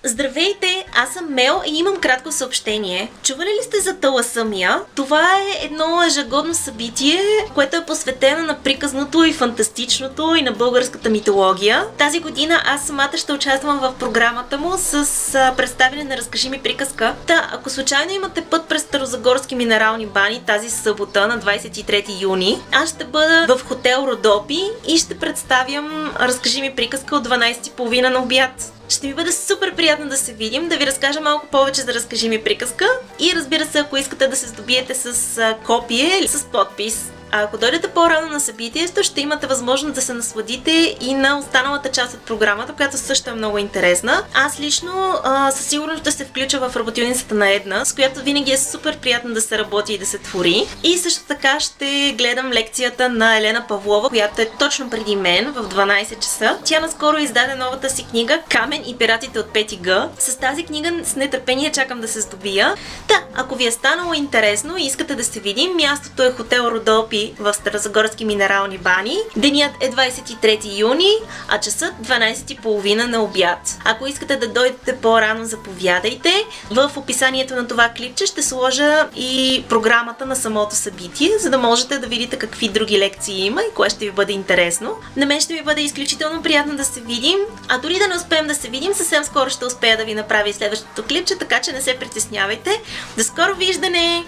Здравейте, аз съм Мел и имам кратко съобщение. Чували ли сте за Таласъмия? Това е едно ежегодно събитие, което е посветено на приказното и фантастичното и на българската митология. Тази година аз самата ще участвам в програмата му с представяне на Разкажи ми приказка. Ако случайно имате път през Старозагорски минерални бани тази събота на 23 юни, аз ще бъда в хотел Родопи и ще представям Разкажи ми приказка от 12:30 на обяд. Ще ми бъде супер приятно да се видим, да ви разкажа малко повече за Разкажи ми приказка и разбира се, ако искате да се здобиете с копие или с подпис. А ако дойдете по-рано на събитието, ще имате възможност да се насладите и на останалата част от програмата, която също е много интересна. Аз лично със сигурност ще се включа в работилницата на Една, с която винаги е супер приятно да се работи и да се твори. И също така ще гледам лекцията на Елена Павлова, която е точно преди мен в 12 часа. Тя наскоро издаде новата си книга Камен и пиратите от 5Г. С тази книга с нетърпение чакам да се здобия. Ако ви е станало интересно и искате да се видим, мястото е хотел Родопи в Старозагорски минерални бани. Денят е 23 юни, а часът 12:30 на обяд. Ако искате да дойдете по-рано, заповядайте. В описанието на това клипче ще сложа и програмата на самото събитие, за да можете да видите какви други лекции има и кое ще ви бъде интересно. На мен ще ми бъде изключително приятно да се видим, а дори да не успеем да се видим, съвсем скоро ще успея да ви направя и следващото клипче, така че не се притеснявайте. До скоро виждане!